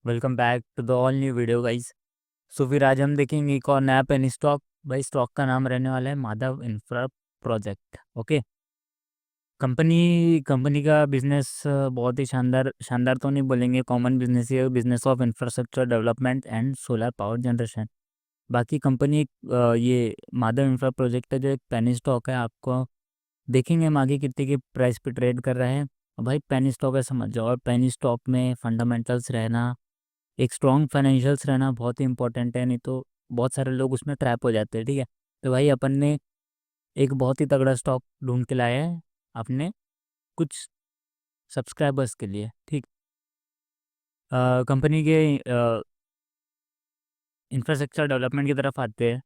Welcome back to the all new video guys. So फिर आज हम देखेंगे एक और नया पेनी स्टॉक। भाई स्टॉक का नाम रहने वाला है Madhav infra project. Okay. Company company का बिजनेस बहुत ही शानदार शानदार तो नहीं बोलेंगे, कॉमन बिजनेस ही है, business of infrastructure development and solar power generation. बाकी कंपनी ये माधव इंफ्रा प्रोजेक्ट है जो एक पेनी स्टॉक है। आपको देखेंगे हम आगे कितने की प्राइस पे ट्रेड कर रहे हैं। और भाई पेनी स्टॉक है समझ जाओ, और पेनी स्टॉक में फंडामेंटल्स रहना, एक स्ट्रॉन्ग फाइनेंशियल्स रहना बहुत ही इंपॉर्टेंट है, नहीं तो बहुत सारे लोग उसमें ट्रैप हो जाते हैं। ठीक है, तो भाई अपन ने एक बहुत ही तगड़ा स्टॉक ढूंढ के लाया है अपने कुछ सब्सक्राइबर्स के लिए। ठीक। कंपनी के इंफ्रास्ट्रक्चर डेवलपमेंट की तरफ आते हैं।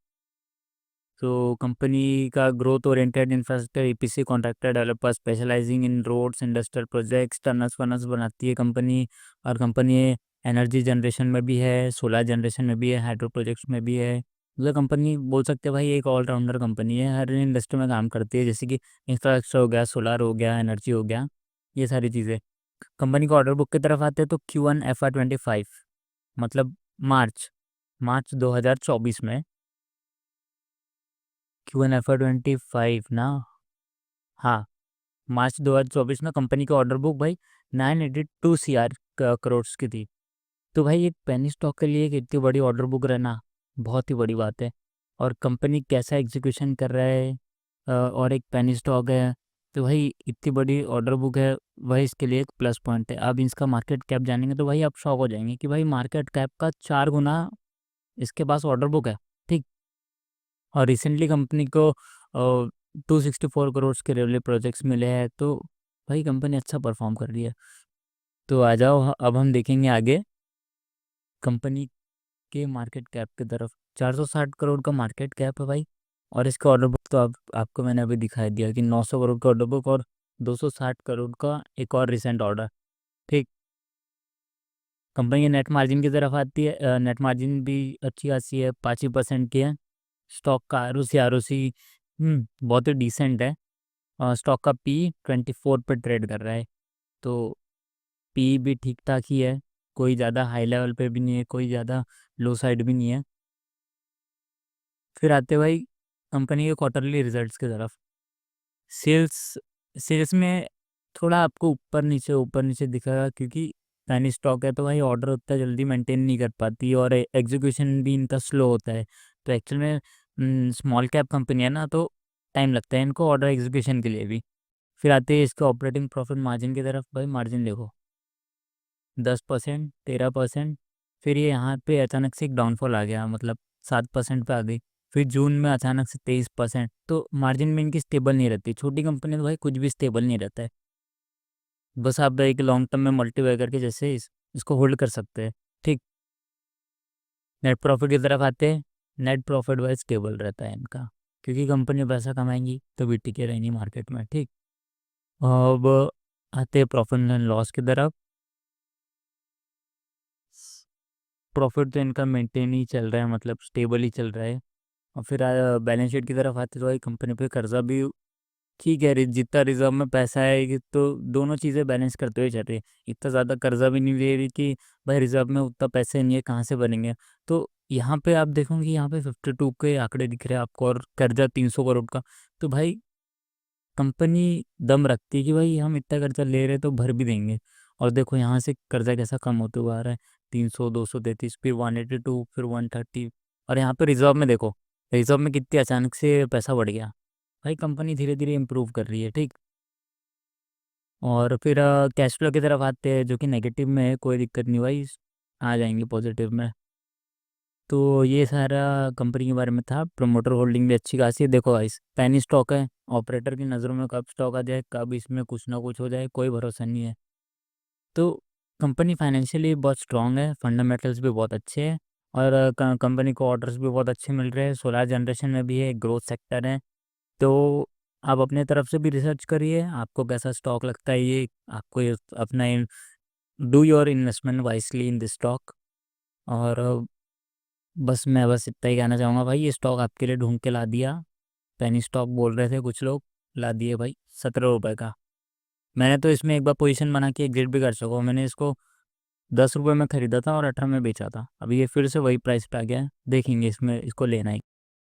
तो कंपनी का growth oriented infrastructure EPC contractor developer specialising in roads industrial projects tunnels वनल्स बनाती है कंपनी। और कंपनी एनर्जी जनरेशन में भी है, सोलर जनरेशन में भी है, हाइड्रो प्रोजेक्ट्स में भी है। मतलब कंपनी बोल सकते हैं भाई एक ऑलराउंडर कंपनी है, हर इंडस्ट्री में काम करती है, जैसे कि इंफ्रास्ट्रक्चर हो गया, सोलर हो गया, एनर्जी हो गया, ये सारी चीज़ें। कंपनी को ऑर्डर बुक की तरफ आते हैं तो Q1 FY 25, मतलब मार्च मार्च 2024 में। Q1 FY 25 ना, हाँ, मार्च 2024 में कंपनी की ऑर्डर बुक भाई 982 करोड़ की थी। तो भाई एक पेनी स्टॉक के लिए एक इतनी बड़ी ऑर्डर बुक रहना बहुत ही बड़ी बात है। और कंपनी कैसा एग्जीक्यूशन कर रहा है, और एक पेनी स्टॉक है, तो भाई इतनी बड़ी ऑर्डर बुक है, वही इसके लिए एक प्लस पॉइंट है। अब इसका मार्केट कैप जानेंगे तो भाई आप शॉक हो जाएंगे कि भाई मार्केट कैप का 4 गुना इसके पास ऑर्डर बुक है। ठीक। और रिसेंटली कंपनी को 264 करोड़ के रेलवे प्रोजेक्ट्स मिले हैं, तो भाई कंपनी अच्छा परफॉर्म कर रही है। तो आ जाओ अब हम देखेंगे आगे कंपनी के मार्केट कैप की तरफ। 460 करोड़ का मार्केट कैप है भाई। और इसका ऑर्डर बुक तो आपको मैंने अभी दिखाई दिया कि 900 करोड़ का ऑर्डर बुक और 260 करोड़ का एक और रिसेंट ऑर्डर। ठीक। कंपनी के नेट मार्जिन की तरफ आती है, नेट मार्जिन भी अच्छी खासी है, 5% की है। स्टॉक का आर ओ सी बहुत ही डिसेंट है। स्टॉक का P 24 पे ट्रेड कर रहा है, तो पी भी ठीक ठाक ही है, कोई ज़्यादा हाई लेवल पे भी नहीं है, कोई ज़्यादा लो साइड भी नहीं है। फिर आते भाई कंपनी के क्वार्टरली रिजल्ट्स की तरफ। सेल्स सेल्स में थोड़ा आपको ऊपर नीचे दिखेगा, क्योंकि पैनी स्टॉक है तो भाई ऑर्डर उतना जल्दी मेंटेन नहीं कर पाती, और एग्जीक्यूशन भी इनका स्लो होता है। तो एक्चुअल में स्मॉल कैप कंपनी है ना, तो टाइम लगता है इनको ऑर्डर एग्जीक्यूशन के लिए भी। फिर आते हैं इसके ऑपरेटिंग प्रॉफिट मार्जिन की तरफ। भाई मार्जिन देखो, 10%, 13%। फिर ये यहाँ पे अचानक से एक डाउनफॉल आ गया, मतलब 7% पे आ गई। फिर जून में अचानक से 23%। तो मार्जिन में इनकी स्टेबल नहीं रहती, छोटी कंपनी तो भाई कुछ भी स्टेबल नहीं रहता है। बस आप एक लॉन्ग टर्म में मल्टीप्लाई करके जैसे इसको होल्ड कर सकते हैं। ठीक। नेट प्रॉफिट की तरफ आते हैं। नेट प्रॉफिट वाइज स्टेबल रहता है इनका, क्योंकि कंपनी पैसा कमाएंगी तो भी टिके रहेंगी मार्केट में। ठीक। अब आते हैं प्रॉफिट एंड लॉस की तरफ। प्रॉफिट तो इनका मेंटेन ही चल रहा है, मतलब स्टेबल ही चल रहा है। और फिर बैलेंस शीट की तरफ आते तो भाई कंपनी पे कर्जा भी ठीक है, जितना रिजर्व में पैसा है तो दोनों चीज़ें बैलेंस करते हुए चल रही है। इतना ज़्यादा कर्जा भी नहीं ले रही कि भाई रिजर्व में उतना पैसे नहीं है, कहाँ से बनेंगे। तो यहाँ पे आप देखोगे, यहाँ पे 52 के आंकड़े दिख रहे हैं आपको, और कर्जा 300 करोड़ का। तो भाई कंपनी दम रखती है कि भाई हम इतना कर्जा ले रहे हैं तो भर भी देंगे। और देखो यहाँ से कर्जा कैसा कम होते हुआ आ रहा है। 300, 233, फिर 182, फिर 130। और यहाँ पे रिजर्व में देखो, रिजर्व में कितनी अचानक से पैसा बढ़ गया। भाई कंपनी धीरे धीरे इम्प्रूव कर रही है। ठीक। और फिर कैश फ्लो की तरफ आते हैं, जो कि नेगेटिव में है, कोई दिक्कत नहीं भाई, आ जाएंगे पॉजिटिव में। तो ये सारा कंपनी के बारे में था। प्रोमोटर होल्डिंग भी अच्छी खासी है। देखो गाइस, पैनी स्टॉक है, ऑपरेटर की नज़रों में कब स्टॉक आ जाए, कब इसमें कुछ ना कुछ हो जाए, कोई भरोसा नहीं है। तो कंपनी फाइनेंशियली बहुत स्ट्रांग है, फंडामेंटल्स भी बहुत अच्छे हैं। और कंपनी को ऑर्डर्स भी बहुत अच्छे मिल रहे हैं, सोलर जनरेशन में भी है, ग्रोथ सेक्टर है। तो आप अपने तरफ से भी रिसर्च करिए, आपको कैसा स्टॉक लगता है ये, आपको ये अपना do your investment wisely in this stock. और बस इतना ही कहना चाहूँगा भाई, ये स्टॉक आपके लिए ढूंढ के ला दिया। पेनी स्टॉक बोल रहे थे कुछ लोग, ला दिए भाई 17 रुपये का। मैंने तो इसमें एक बार पोजीशन बना के एग्जिट भी कर सका, मैंने इसको 10 रुपये में ख़रीदा था और 18 में बेचा था। अभी ये फिर से वही प्राइस पे आ गया है, देखेंगे इसमें इसको लेना है।